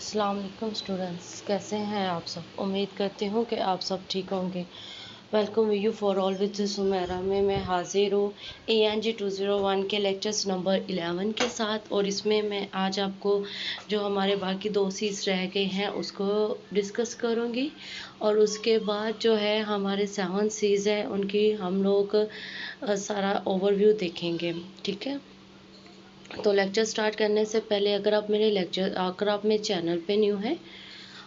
अस्सलाम वालेकुम स्टूडेंट्स, कैसे हैं आप सब। उम्मीद करती हूँ कि आप सब ठीक होंगे। Welcome you for all with Sumera में मैं हाजिर हूँ ANG 201 के लेक्चर्स नंबर 11 के साथ। और इसमें मैं आज आपको जो हमारे बाकी 2 सीज रह गए हैं उसको डिस्कस करूँगी। और उसके बाद जो है हमारे 7 सीज हैं उनकी हम लोग सारा ओवरव्यू देखेंगे। ठीक है, तो लेक्चर स्टार्ट करने से पहले अगर आप मेरे चैनल पे न्यू हैं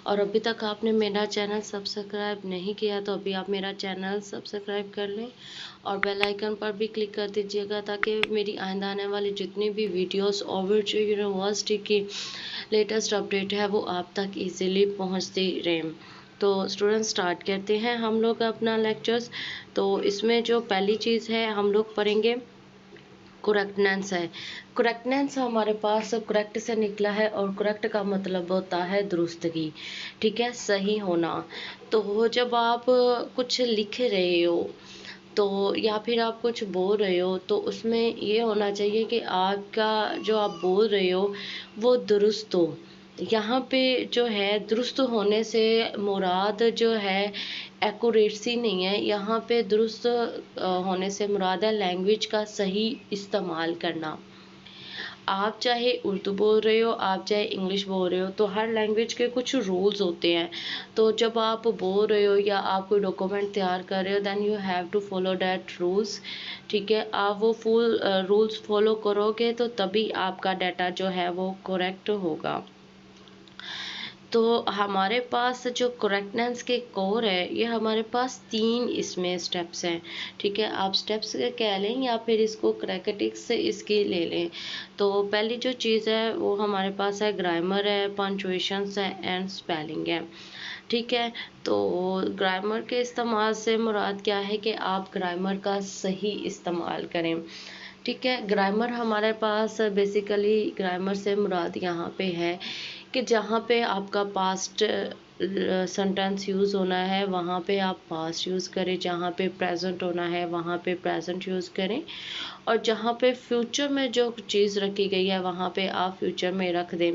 और अभी तक आपने मेरा चैनल सब्सक्राइब नहीं किया तो अभी आप मेरा चैनल सब्सक्राइब कर लें और बेल आइकन पर भी क्लिक कर दीजिएगा ताकि मेरी आइंदा आने वाली जितनी भी वीडियोस ओवरव्यू यूनिवर्सिटी की लेटेस्ट अपडेट है वो आप तक इजीली पहुंचती रहे। तो स्टूडेंट स्टार्ट करते हैं हम लोग अपना लेक्चर्स। तो इसमें जो पहली चीज़ है हम लोग पढ़ेंगे करेक्टनेस है। करेक्टनेस हमारे पास करेक्ट से निकला है और करेक्ट का मतलब होता है दुरुस्तगी। ठीक है, सही होना। तो जब आप कुछ लिख रहे हो तो या फिर आप कुछ बोल रहे हो तो उसमें ये होना चाहिए कि आपका जो आप बोल रहे हो वो दुरुस्त हो। यहाँ पे जो है दुरुस्त होने से मुराद जो है एक्यूरेसी नहीं है। यहाँ पे दुरुस्त होने से मुराद है लैंग्वेज का सही इस्तेमाल करना। आप चाहे उर्दू बोल रहे हो, आप चाहे इंग्लिश बोल रहे हो, तो हर लैंग्वेज के कुछ रूल्स होते हैं। तो जब आप बोल रहे हो या आप कोई डॉक्यूमेंट तैयार कर रहे हो then you have to follow that rules. ठीक है, आप वो फुल रूल्स फॉलो करोगे तो तभी आपका डाटा जो है वो करेक्ट होगा। तो हमारे पास जो करेक्टनेस के कोर है ये हमारे पास 3 इसमें स्टेप्स हैं। ठीक है, आप स्टेप्स कह लें या फिर इसको क्रैकेटिक्स से इसकी ले लें। तो पहली जो चीज़ है वो हमारे पास है ग्रामर है, पंक्चुएशंस है एंड स्पेलिंग है। ठीक है, तो ग्रामर के इस्तेमाल से मुराद क्या है कि आप ग्रामर का सही इस्तेमाल करें। ठीक है, ग्रामर हमारे पास बेसिकली ग्रामर से मुराद यहाँ पे है कि जहाँ पे आपका पास्ट सेंटेंस यूज़ होना है वहाँ पे आप पास्ट यूज़ करें, जहाँ पे प्रेजेंट होना है वहाँ पे प्रेजेंट यूज़ करें और जहाँ पे फ्यूचर में जो चीज़ रखी गई है वहाँ पे आप फ्यूचर में रख दें।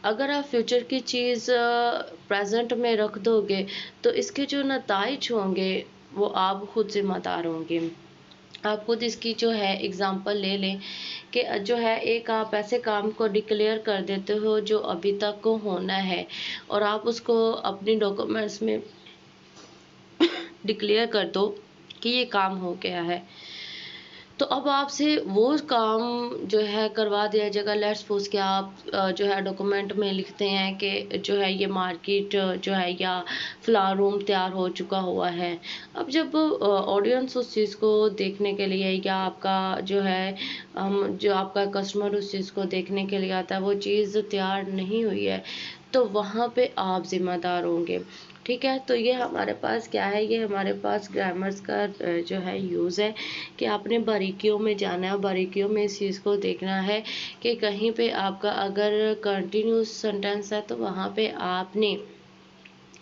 अगर आप फ्यूचर की चीज़ प्रेजेंट में रख दोगे तो इसके जो नताइज होंगे वो आप खुद ज़िम्मेदार होंगे। आप खुद इसकी जो है एग्जांपल ले लें कि जो है एक आप ऐसे काम को डिक्लेयर कर देते हो जो अभी तक को होना है और आप उसको अपनी डॉक्यूमेंट्स में डिक्लेयर कर दो कि ये काम हो गया है। तो अब आपसे वो काम जो है करवा दिया जाएगा। लेट्स सपोज कि आप जो है डॉक्यूमेंट में लिखते हैं कि जो है ये मार्केट जो है या फ़िलहाल रूम तैयार हो चुका हुआ है। अब जब ऑडियंस उस चीज़ को देखने के लिए या आपका जो है जो आपका कस्टमर उस चीज़ को देखने के लिए आता है वो चीज़ तैयार नहीं हुई है तो वहाँ पे आप ज़िम्मेदार होंगे। ठीक है, तो ये हमारे पास क्या है, ये हमारे पास ग्रामर्स का जो है यूज़ है कि आपने बारीकियों में जाना है, बारीकियों में इस चीज़ को देखना है कि कहीं पे आपका अगर कंटिन्यूस सेंटेंस है तो वहाँ पे आपने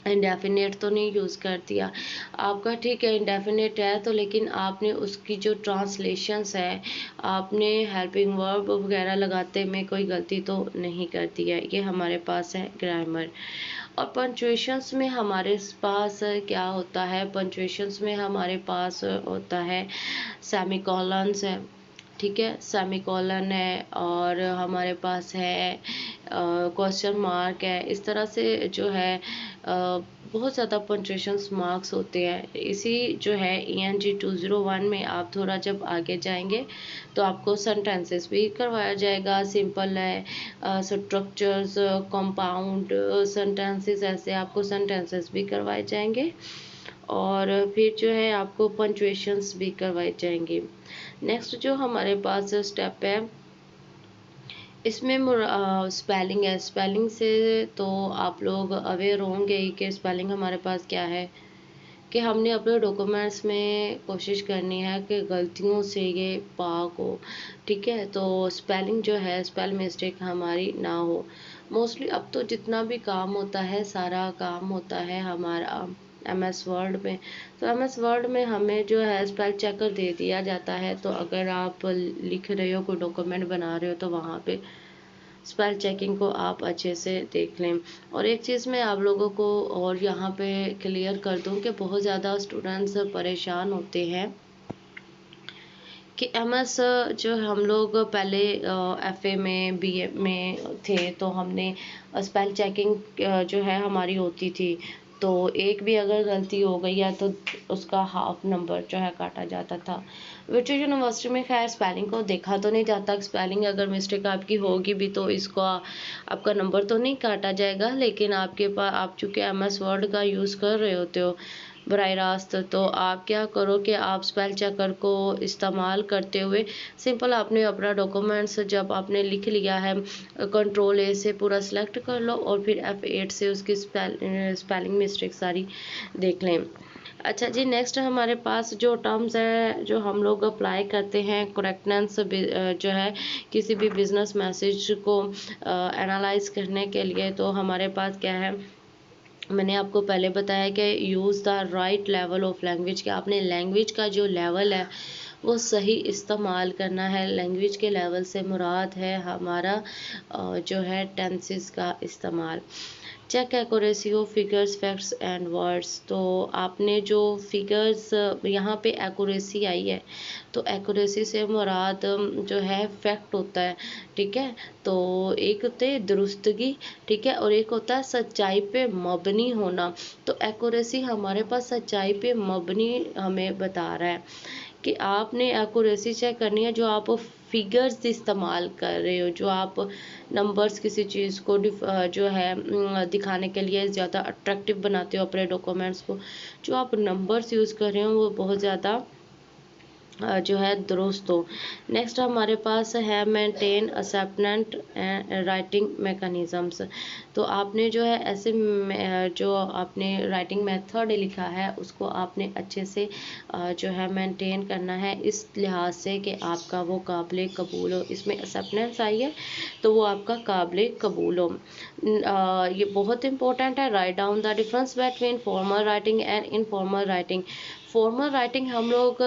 इंडेफिनेट तो नहीं यूज़ कर दिया। आपका ठीक है इंडेफिनेट है तो लेकिन आपने उसकी जो ट्रांसलेशंस है आपने हेल्पिंग वर्ब वगैरह लगाते में कोई गलती तो नहीं कर दी है। ये हमारे पास है ग्रामर। और पंक्चुएशंस में हमारे पास क्या होता है, पंक्चुएशंस में हमारे पास होता है सेमीकोलंस है। ठीक है, सेमीकोलन है और हमारे पास है क्वेश्चन मार्क है। इस तरह से जो है बहुत ज़्यादा पंक्चुएशंस मार्क्स होते हैं। इसी जो है ENG 201 में आप थोड़ा जब आगे जाएंगे तो आपको सेंटेंसेस भी करवाया जाएगा। सिंपल है स्ट्रक्चर्स, कंपाउंड सेंटेंसेस, ऐसे आपको सेंटेंसेस भी करवाए जाएंगे और फिर जो है आपको पंक्चुएशंस भी करवाए जाएंगे। नेक्स्ट जो हमारे पास स्टेप है इसमें स्पेलिंग है। स्पेलिंग से तो आप लोग अवेयर होंगे ही कि स्पेलिंग हमारे पास क्या है कि हमने अपने डॉक्यूमेंट्स में कोशिश करनी है कि गलतियों से ये पाक हो। ठीक है, तो स्पेलिंग जो है स्पेल मिस्टेक हमारी ना हो। मोस्टली अब तो जितना भी काम होता है सारा काम होता है हमारा MS वर्ड में। तो MS वर्ड में हमें जो है स्पेल चेकर दे दिया जाता है। तो अगर आप लिख रहे हो कोई डॉक्यूमेंट बना रहे हो तो वहाँ पे स्पेल चेकिंग को आप अच्छे से देख लें। और एक चीज़ मैं आप लोगों को और यहाँ पे क्लियर कर दूँ कि बहुत ज़्यादा स्टूडेंट्स परेशान होते हैं कि एमएस जो हम लोग पहले एफए में बीए में थे तो हमने स्पेल चेकिंग जो है हमारी होती थी। तो एक भी अगर गलती हो गई है तो उसका हाफ नंबर जो है काटा जाता था। ब्रिटिश यूनिवर्सिटी में खैर स्पेलिंग को देखा तो नहीं जाता, स्पेलिंग अगर मिस्टेक आपकी होगी भी तो इसको आपका नंबर तो नहीं काटा जाएगा, लेकिन आपके पास आप चूँकि एमएस वर्ड का यूज़ कर रहे होते हो बराह रास्त, तो आप क्या करो कि आप स्पेल चेकर को इस्तेमाल करते हुए सिंपल आपने अपना डॉक्यूमेंट्स जब आपने लिख लिया है कंट्रोल ए से पूरा सिलेक्ट कर लो और फिर F8 से उसकी स्पेलिंग मिस्टेक सारी देख लें। अच्छा जी, नेक्स्ट हमारे पास जो टर्म्स है जो हम लोग अप्लाई करते हैं करेक्टनेस जो है किसी भी बिजनेस मैसेज को एनालाइज करने के लिए, तो हमारे पास क्या है, मैंने आपको पहले बताया कि use the right level of language, कि आपने लैंग्वेज का जो लेवल है वो सही इस्तेमाल करना है। लैंग्वेज के लेवल से मुराद है हमारा जो है टेंसेस का इस्तेमाल। Check accuracy of figures facts and words, तो आपने जो फिगर्स यहाँ पे एक्यूरेसी आई है तो एक्यूरेसी से मुराद जो है फैक्ट होता है, ठीक है। तो एक होते है दुरुस्तगी, ठीक है, और एक होता है सच्चाई पे मबनी होना। तो एक्यूरेसी हमारे पास सच्चाई पे मबनी हमें बता रहा है कि आपने एक्यूरेसी चेक करनी है जो आप फिगर्स इस्तेमाल कर रहे हो, जो आप नंबर्स किसी चीज़ को जो है दिखाने के लिए ज़्यादा अट्रैक्टिव बनाते हो अपने डॉक्यूमेंट्स को, जो आप नंबर्स यूज़ कर रहे हो वो बहुत ज़्यादा जो है दुरुस्त हो। नेक्स्ट हमारे पास है मेंटेन एक्सेप्टेंट राइटिंग मैकेनिज़म्स, तो आपने जो है ऐसे जो आपने राइटिंग मेथड लिखा है उसको आपने अच्छे से जो है मेंटेन करना है, इस लिहाज से कि आपका वो काबिल कबूल हो। इसमें एक्सेप्टेंस आई है तो वो आपका काबिल कबूल हो। ये बहुत इंपॉर्टेंट है। Write down the difference between formal writing and informal writing. Formal writing हम लोग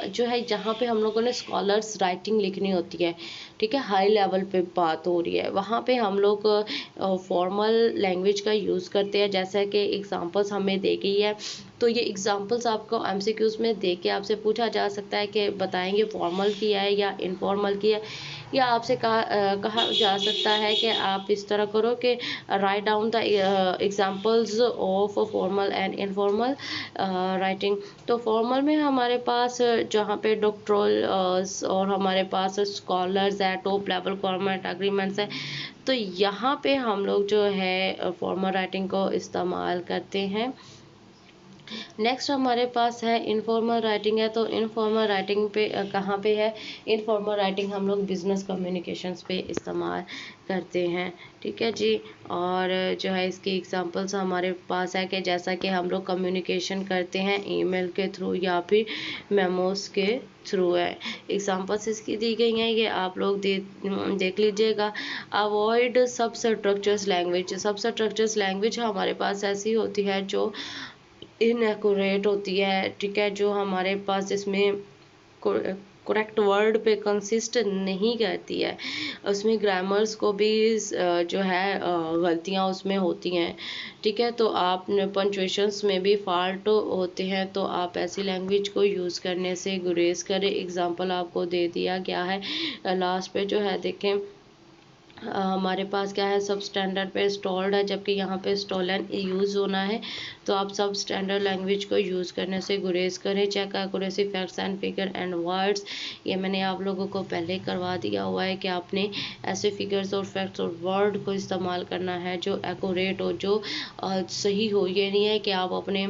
जो है जहाँ पे हम लोगों ने स्कॉलर्स राइटिंग लिखनी होती है, ठीक है, हाई लेवल पे बात हो रही है, वहाँ पे हम लोग फॉर्मल लैंग्वेज का यूज़ करते हैं। जैसा कि एग्जांपल्स हमें दी गई है, तो ये एग्जांपल्स आपको एमसीक्यूज में दे के आपसे पूछा जा सकता है कि बताएंगे फॉर्मल किया है या इनफॉर्मल किया है, या आपसे कहा जा सकता है कि आप इस तरह करो कि write down the examples of formal and informal writing. तो फॉर्मल में हमारे पास जहाँ पे डॉक्टरल और हमारे पास स्कॉलर्स है, टॉप लेवल गवर्नमेंट एग्रीमेंट्स है, तो यहाँ पे हम लोग जो है फॉर्मल राइटिंग को इस्तेमाल करते हैं। नेक्स्ट हमारे पास है इनफॉर्मल राइटिंग है, तो इनफॉर्मल राइटिंग पे कहाँ पे है, इनफॉर्मल राइटिंग हम लोग बिजनेस कम्युनिकेशंस पे इस्तेमाल करते हैं, ठीक है जी। और जो है इसकी एग्जांपल्स हमारे पास है कि जैसा कि हम लोग कम्युनिकेशन करते हैं ईमेल के थ्रू या फिर मेमोस के थ्रू है। एग्जांपल्स इसकी दी गई हैं, ये आप लोग देख लीजिएगा। अवॉइड सब स्ट्रक्चर्स लैंग्वेज। सब स्ट्रक्चर्स लैंग्वेज हमारे पास ऐसी होती है जो इनएक्यूरेट होती है, ठीक है, जो हमारे पास जिसमें करेक्ट वर्ड पे कंसिस्ट नहीं करती है, उसमें ग्रामर्स को भी जो है गलतियाँ उसमें होती हैं, ठीक है। तो आप पंचुएशंस में भी फॉल्ट होते हैं, तो आप ऐसी लैंग्वेज को यूज़ करने से गुरेज करें। एग्जांपल आपको दे दिया गया है लास्ट पे जो है देखें, हमारे पास क्या है, सब स्टैंडर्ड पे इंस्टॉल्ड है, जबकि यहाँ पे स्टॉलन यूज़ होना है, तो आप सब स्टैंडर्ड लैंग्वेज को यूज़ करने से गुरेज करें। Check accuracy facts and figure and words, ये मैंने आप लोगों को पहले करवा दिया हुआ है कि आपने ऐसे फिगर्स और फैक्ट्स और वर्ड को इस्तेमाल करना है जो एक्यूरेट हो, जो सही हो। ये नहीं है कि आप अपने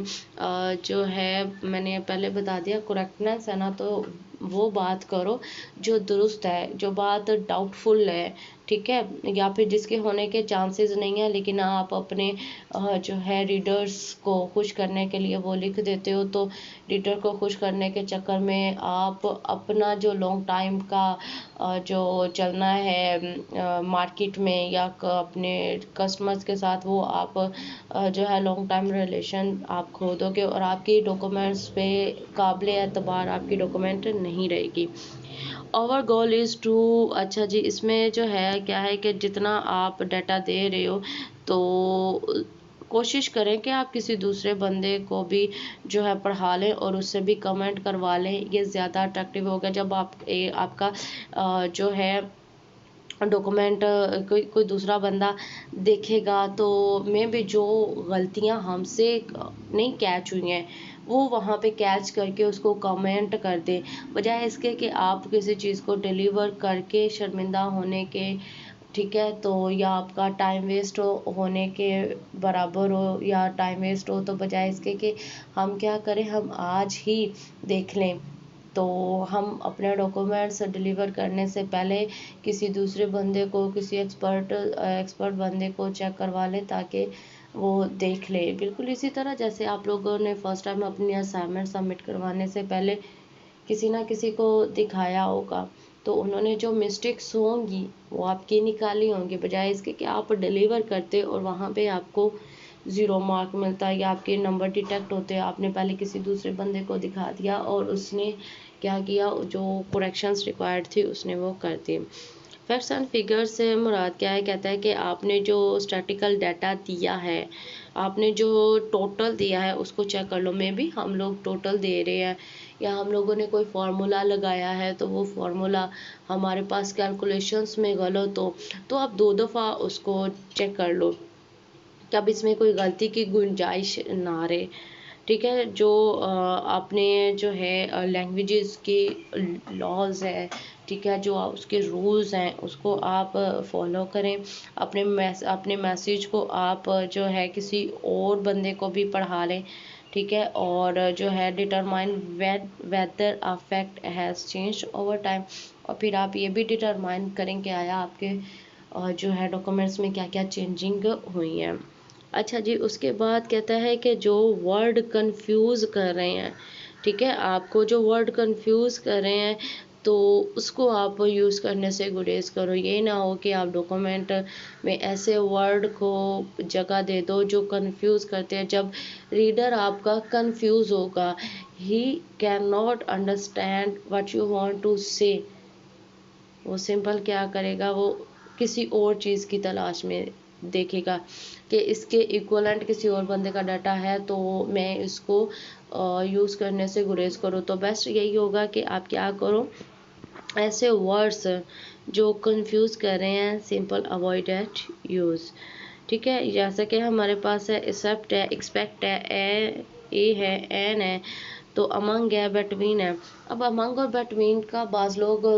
जो है मैंने पहले बता दिया करेक्टनेस है ना, तो वो बात करो जो दुरुस्त है, जो बात डाउटफुल है, ठीक है, या फिर जिसके होने के चांसेस नहीं है, लेकिन आप अपने जो है रीडर्स को खुश करने के लिए वो लिख देते हो, तो रीडर को खुश करने के चक्कर में आप अपना जो लॉन्ग टाइम का जो चलना है मार्केट में या अपने कस्टमर्स के साथ, वो आप जो है लॉन्ग टाइम रिलेशन आप खो दोगे और आपकी डॉक्यूमेंट्स पे काबिल एतबार आपकी डॉक्यूमेंट नहीं रहेगी। आवर गोल इज़ टू, अच्छा जी, इसमें जो है क्या है कि जितना आप डाटा दे रहे हो तो कोशिश करें कि आप किसी दूसरे बंदे को भी जो है पढ़ा लें और उससे भी कमेंट करवा लें। ये ज़्यादा अट्रैक्टिव होगा जब आपका जो है डॉक्यूमेंट कोई कोई दूसरा बंदा देखेगा तो मे बी जो गलतियां हमसे नहीं कैच हुई हैं वो वहाँ पे कैच करके उसको कमेंट कर दे, बजाय इसके कि आप किसी चीज़ को डिलीवर करके शर्मिंदा होने के, ठीक है, तो या आपका टाइम वेस्ट होने के बराबर हो या टाइम वेस्ट हो, तो बजाय इसके कि हम क्या करें, हम आज ही देख लें। तो हम अपने डॉक्यूमेंट्स डिलीवर करने से पहले किसी दूसरे बंदे को, किसी एक्सपर्ट बंदे को चेक करवा लें ताकि वो देख ले। बिल्कुल इसी तरह जैसे आप लोगों ने फर्स्ट टाइम अपनी असाइनमेंट सबमिट करवाने से पहले किसी ना किसी को दिखाया होगा, तो उन्होंने जो मिस्टेक्स होंगी वो आपकी निकाली होंगी, बजाय इसके कि आप डिलीवर करते और वहाँ पे आपको ज़ीरो मार्क मिलता है या आपके नंबर डिटेक्ट होते हैं। आपने पहले किसी दूसरे बंदे को दिखा दिया और उसने क्या किया, जो करेक्शंस रिक्वायर्ड थी उसने वो कर दी। फैक्ट्स एंड फिगर्स से मुराद क्या है, कहता है कि आपने जो स्टैटिकल डाटा दिया है, आपने जो टोटल दिया है उसको चेक कर लो। मे बी हम लोग टोटल दे रहे हैं या हम लोगों ने कोई फार्मूला लगाया है तो वो फार्मूला हमारे पास कैलकुलेशंस में गलत हो, तो आप 2 दफ़ा उसको चेक कर लो कि अब इसमें कोई गलती की गुंजाइश ना रहे। ठीक है, जो आपने जो है लैंग्वेजेस के लॉज है, ठीक है, जो उसके रूल्स हैं उसको आप फॉलो करें। अपने मैसेज को आप जो है किसी और बंदे को भी पढ़ा लें, ठीक है, और जो है determine whether affect has change over time, और फिर आप ये भी डिटरमाइन करें कि आया आपके जो है डॉक्यूमेंट्स में क्या क्या चेंजिंग हुई है। अच्छा जी, उसके बाद कहता है कि जो वर्ड कंफ्यूज कर रहे हैं, ठीक है, आपको जो वर्ड कंफ्यूज कर रहे हैं तो उसको आप यूज़ करने से गुरेज करो। ये ना हो कि आप डॉक्यूमेंट में ऐसे वर्ड को जगह दे दो जो कंफ्यूज करते हैं। जब रीडर आपका कंफ्यूज होगा, he can not understand what you want to say, वो सिंपल क्या करेगा, वो किसी और चीज़ की तलाश में देखेगा कि इसके इक्वलेंट किसी और बंदे का डाटा है तो मैं इसको यूज़ करने से गुरेज करूँ। तो बेस्ट यही होगा कि आप क्या करो, ऐसे वर्ड्स जो कंफ्यूज कर रहे हैं सिंपल अवॉइड एट यूज़। ठीक है, जैसे कि हमारे पास है एक्सेप्ट है, एक्सपेक्ट है, ए है, एन है, तो अमंग है, बिटवीन है। अब अमंग और बिटवीन का बाज़ लोग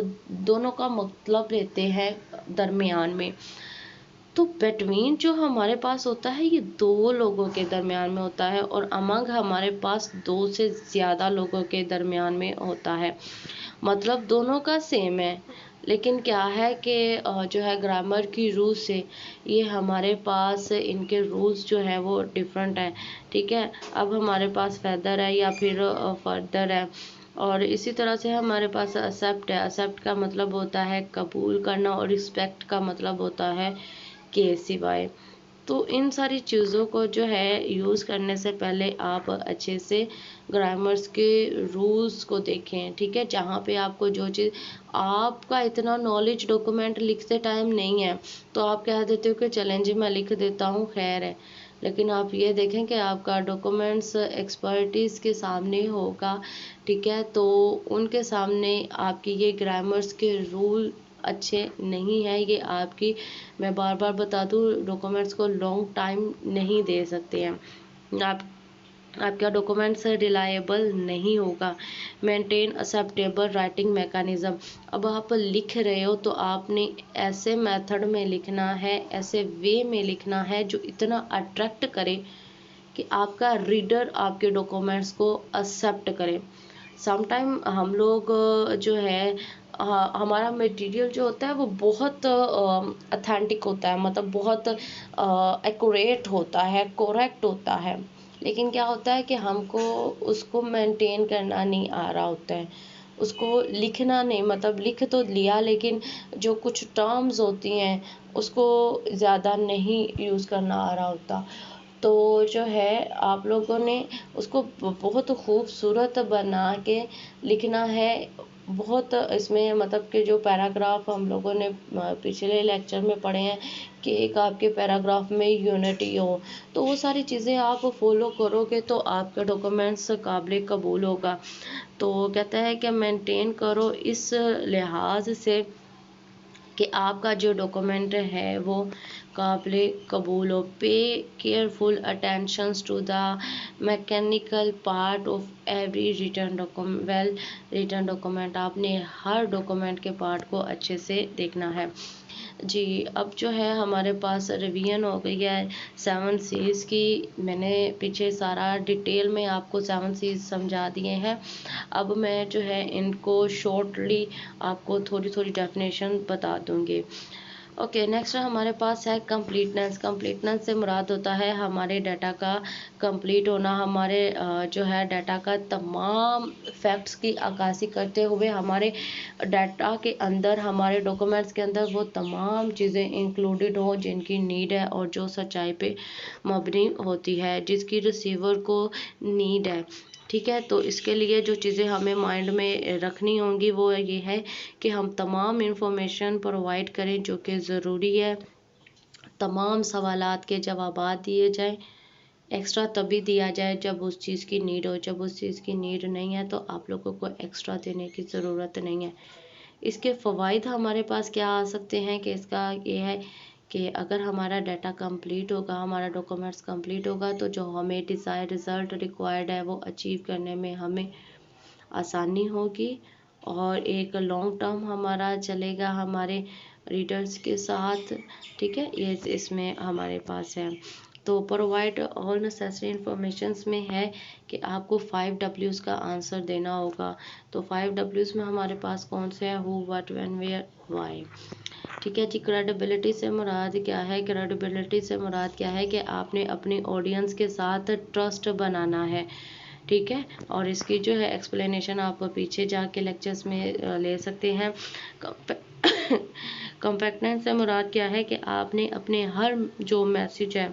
दोनों का मतलब लेते हैं दरमियान में, तो बिटवीन जो हमारे पास होता है ये 2 लोगों के दरमियान में होता है और अमंग हमारे पास 2 से ज़्यादा लोगों के दरमियान में होता है। मतलब दोनों का सेम है, लेकिन क्या है कि जो है ग्रामर की रूल से ये हमारे पास इनके रूल्स जो है वो डिफरेंट है। ठीक है, अब हमारे पास फेदर है या फिर फर्दर है, और इसी तरह से हमारे पास एक्सेप्ट है। एक्सेप्ट का मतलब होता है कबूल करना और रिस्पेक्ट का मतलब होता है के सिवाय। तो इन सारी चीज़ों को जो है यूज़ करने से पहले आप अच्छे से ग्रामर्स के रूल्स को देखें। ठीक है, जहाँ पे आपको जो चीज़, आपका इतना नॉलेज डॉक्यूमेंट लिखते टाइम नहीं है तो आप कह देते हो कि चलें जी मैं लिख देता हूँ, खैर है, लेकिन आप ये देखें कि आपका डॉक्यूमेंट्स एक्सपर्टीज़ के सामने होगा, ठीक है, तो उनके सामने आपकी ये ग्रामर्स के रूल अच्छे नहीं है। ये आपकी, मैं बार बार बता दूँ, डॉक्यूमेंट्स को लॉन्ग टाइम नहीं दे सकते हैं। आप आपका डॉक्यूमेंट्स रिलायबल नहीं होगा। मेंटेन एक्सेप्टेबल राइटिंग मैकेनिज्म, अब आप लिख रहे हो तो आपने ऐसे मेथड में लिखना है, ऐसे वे में लिखना है जो इतना अट्रैक्ट करे कि आपका रीडर आपके डॉक्यूमेंट्स को एक्सेप्ट करे। समटाइम हम लोग जो है हमारा मटेरियल जो होता है वो बहुत अथेंटिक होता है, मतलब बहुत एक्यूरेट होता है, करेक्ट होता है, लेकिन क्या होता है कि हमको उसको मेंटेन करना नहीं आ रहा होता है, उसको लिखना नहीं, मतलब लिख तो लिया लेकिन जो कुछ टर्म्स होती हैं उसको ज़्यादा नहीं यूज़ करना आ रहा होता। तो जो है आप लोगों ने उसको बहुत खूबसूरत बना के लिखना है, बहुत इसमें मतलब कि जो पैराग्राफ हम लोगों ने पिछले लेक्चर में पढ़े हैं कि एक आपके पैराग्राफ में यूनिटी हो, तो वो सारी चीज़ें आप फॉलो करोगे तो आपका डॉक्यूमेंट्स काबिल कबूल होगा। तो कहता है कि मेंटेन करो इस लिहाज से कि आपका जो डॉक्यूमेंट है वो काबिल कबूल हो। Pay careful attentions to the mechanical part of every return document. Return document आपने हर डॉक्यूमेंट के पार्ट को अच्छे से देखना है। जी, अब जो है हमारे पास रिवीजन हो गई है 7 सीज़ की। मैंने पीछे सारा डिटेल में आपको 7 सीज़ समझा दिए हैं। अब मैं जो है इनको शॉर्टली आपको थोड़ी थोड़ी डेफिनेशन बता दूंगी। ओके, नेक्स्ट हमारे पास है कंप्लीटनेस। कंप्लीटनेस से मुराद होता है हमारे डाटा का कंप्लीट होना, हमारे जो है डाटा का तमाम फैक्ट्स की अक्कासी करते हुए हमारे डाटा के अंदर, हमारे डॉक्यूमेंट्स के अंदर वो तमाम चीज़ें इंक्लूडेड हो जिनकी नीड है और जो सच्चाई पे मबनी होती है, जिसकी रिसीवर को नीड है। ठीक है, तो इसके लिए जो चीज़ें हमें माइंड में रखनी होंगी वो ये है कि हम तमाम इंफॉर्मेशन प्रोवाइड करें जो कि ज़रूरी है, तमाम सवालात के जवाबात दिए जाएं। एक्स्ट्रा तभी दिया जाए जब उस चीज़ की नीड हो, जब उस चीज़ की नीड नहीं है तो आप लोगों को एक्स्ट्रा देने की ज़रूरत नहीं है। इसके फ़वाइद हमारे पास क्या आ सकते हैं कि इसका ये है कि अगर हमारा डाटा कंप्लीट होगा, हमारा डॉक्यूमेंट्स कंप्लीट होगा तो जो हमें डिज़ायर रिज़ल्ट रिक्वायर्ड है वो अचीव करने में हमें आसानी होगी और एक लॉन्ग टर्म हमारा चलेगा हमारे रीडर्स के साथ। ठीक है, ये इसमें हमारे पास है। तो प्रोवाइड ऑल नेसेसरी इंफॉर्मेशंस में है कि आपको 5 W's का आंसर देना होगा। तो 5 W's में हमारे पास कौन से हैं? Who, what, when, where, why. ठीक है जी। क्रेडिबिलिटी से मुराद क्या है? क्रेडिबिलिटी से मुराद क्या है कि आपने अपनी ऑडियंस के साथ ट्रस्ट बनाना है। ठीक है, और इसकी जो है एक्सप्लेनेशन आप पीछे जाके लेक्चर्स में ले सकते हैं। कम्पैक्टनेस से मुराद क्या है कि आपने अपने हर जो मैसेज है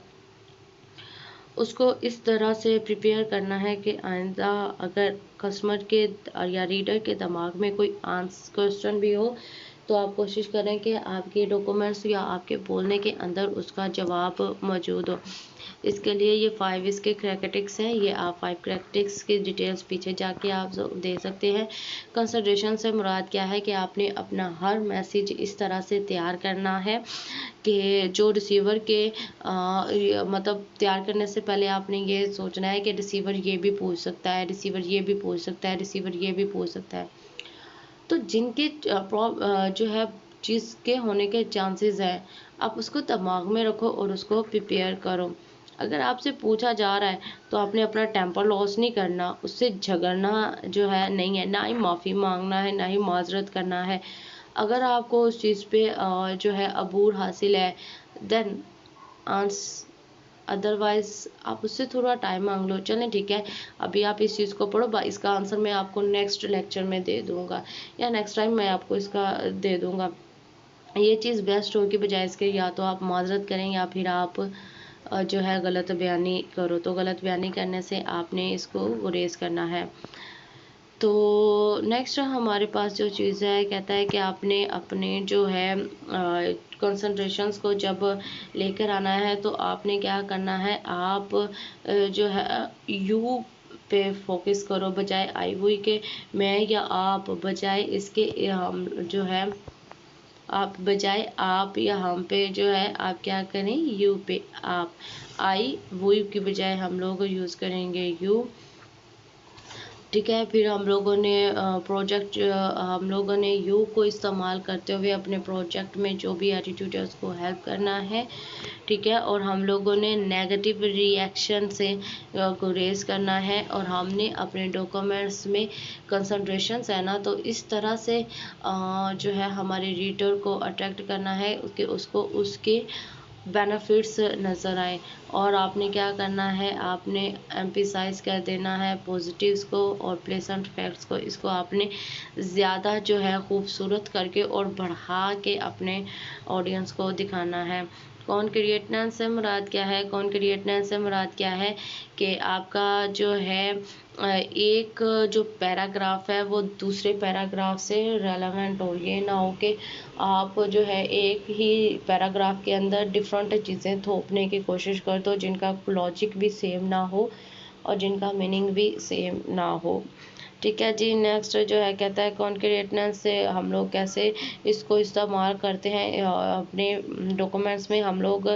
उसको इस तरह से प्रिपेयर करना है कि आइंदा अगर कस्टमर के या रीडर के दिमाग में कोई क्वेश्चन भी हो तो आप कोशिश करें कि आपके डॉक्यूमेंट्स या आपके बोलने के अंदर उसका जवाब मौजूद हो। इसके लिए ये 5 इसके क्रैकेटिक्स हैं, ये आप 5 क्रैकेटिक्स की डिटेल्स पीछे जाके आप दे सकते हैं। कंसंट्रेशन से मुराद क्या है कि आपने अपना हर मैसेज इस तरह से तैयार करना है कि जो रिसीवर के मतलब तैयार करने से पहले आपने ये सोचना है कि रिसीवर ये भी पूछ सकता है, रिसीवर ये भी पूछ सकता है, रिसीवर ये भी पूछ सकता है। तो जिनके जो है चीज़ के होने के चांसेस हैं, आप उसको दिमाग में रखो और उसको प्रिपेयर करो। अगर आपसे पूछा जा रहा है तो आपने अपना टेम्पर लॉस नहीं करना, उससे झगड़ना जो है नहीं है, ना ही माफ़ी मांगना है, ना ही माजरत करना है। अगर आपको उस चीज़ पे जो है अबूर हासिल है देन आंस अदरवाइज़ आप उससे थोड़ा टाइम मांग लो। चलें ठीक है, अभी आप इस चीज़ को पढ़ो, इसका आंसर मैं आपको नेक्स्ट लेक्चर में दे दूँगा या नेक्स्ट टाइम मैं आपको इसका दे दूँगा। ये चीज़ बेस्ट होगी बजाय इसके या तो आप माजरत करें या फिर आप जो है गलत बयानी करो। तो गलत बयानी करने से आपने इसको गुरेज करना है। तो नेक्स्ट हमारे पास जो चीज़ है कहता है कि आपने अपने जो है कंसंट्रेशंस को जब लेकर आना है तो आपने क्या करना है, आप जो है यू पे फोकस करो बजाय आई हुई के, मैं या आप बजाय इसके हम जो है आप बजाय आप या हम पे जो है आप क्या करें, यू पे आप, आई वुई की बजाय हम लोग यूज़ करेंगे यू। ठीक है, फिर हम लोगों ने हम लोगों ने यू को इस्तेमाल करते हुए अपने प्रोजेक्ट में जो भी एटीट्यूड है उसको हेल्प करना है। ठीक है, और हम लोगों ने नेगेटिव रिएक्शन से गुरेज करना है और हमने अपने डॉक्यूमेंट्स में कंसंट्रेशंस है ना, तो इस तरह से जो है हमारे रीडर को अट्रैक्ट करना है कि उसको उसके बेनिफिट्स नज़र आए। और आपने क्या करना है, आपने एम्फसाइज कर देना है पॉजिटिव्स को और प्लेजेंट फैक्ट्स को, इसको आपने ज़्यादा जो है खूबसूरत करके और बढ़ा के अपने ऑडियंस को दिखाना है। कॉन्क्रीटनेस से मुराद क्या है? कॉन्क्रीटनेस से मुराद क्या है कि आपका जो है एक जो पैराग्राफ है वो दूसरे पैराग्राफ से रेलेवेंट हो। ये ना हो कि आप जो है एक ही पैराग्राफ के अंदर डिफरेंट चीज़ें थोपने की कोशिश कर दो जिनका लॉजिक भी सेम ना हो और जिनका मीनिंग भी सेम ना हो। ठीक है जी। नेक्स्ट जो है कहता है कॉन्क्रीटनेस से हम लोग कैसे इसको इस्तेमाल करते हैं अपने डॉक्यूमेंट्स में। हम लोग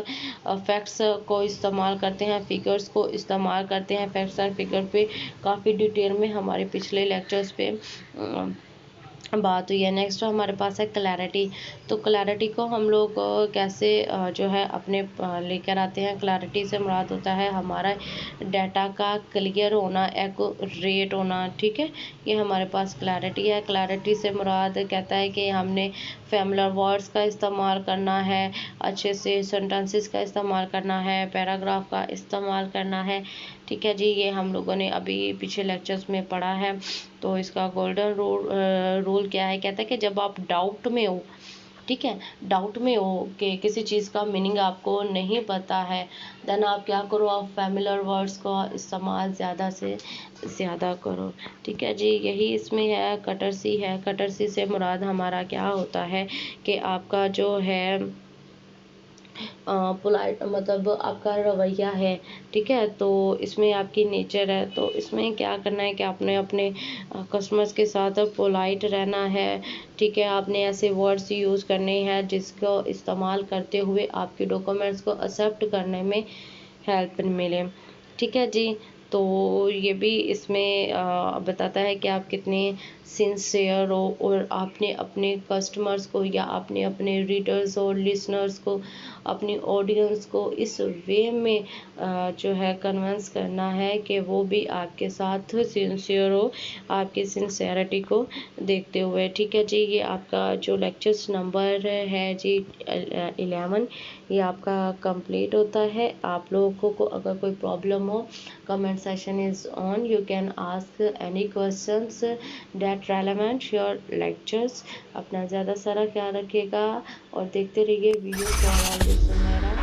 फैक्ट्स को इस्तेमाल करते हैं, फिगर्स को इस्तेमाल करते हैं। फैक्ट्स और फिगर पे काफ़ी डिटेल में हमारे पिछले लेक्चर्स पे बात हुई है। नेक्स्ट हमारे पास है क्लैरिटी। तो क्लैरिटी को हम लोग कैसे जो है अपने लेकर आते हैं। क्लैरिटी से मुराद होता है हमारा डाटा का क्लियर होना, एक्यूरेट होना। ठीक है, ये हमारे पास क्लैरिटी है। क्लैरिटी से मुराद कहता है कि हमने फैमिलियर वर्ड्स का इस्तेमाल करना है, अच्छे से सेंटेंसेस का इस्तेमाल करना है, पैराग्राफ का इस्तेमाल करना है। ठीक है जी, ये हम लोगों ने अभी पीछे लेक्चर्स में पढ़ा है। तो इसका गोल्डन रूल क्या है? कहता है कि जब आप डाउट में हो, ठीक है, डाउट में हो कि किसी चीज़ का मीनिंग आपको नहीं पता है, देन आप क्या करो, आप फैमिलियर वर्ड्स का इस्तेमाल ज़्यादा से ज़्यादा करो। ठीक है जी, यही इसमें है। कटरसी है। कटरसी से मुराद हमारा क्या होता है कि आपका जो है पोलाइट मतलब आपका रवैया है। ठीक है, तो इसमें आपकी नेचर है। तो इसमें क्या करना है कि आपने अपने कस्टमर्स के साथ पोलाइट रहना है। ठीक है, आपने ऐसे वर्ड्स यूज़ करने हैं जिसको इस्तेमाल करते हुए आपके डॉक्यूमेंट्स को एक्सेप्ट करने में हेल्प मिले। ठीक है जी, तो ये भी इसमें बताता है कि आप कितने सिंसियर हो और आपने अपने कस्टमर्स को या आपने अपने रीडर्स और लिसनर्स को, अपनी ऑडियंस को इस वे में जो है कन्विंस करना है कि वो भी आपके साथ सिंसियर हो, आपकी सिंसियरिटी को देखते हुए। ठीक है जी, ये आपका जो लेक्चर्स नंबर है जी 11, ये आपका कंप्लीट होता है। आप लोगों को अगर कोई प्रॉब्लम हो, comment session is on, you can ask any questions that relevant your lectures. अपना ज़्यादा सारा ख्याल रखिएगा और देखते रहिए video for all with Sumera.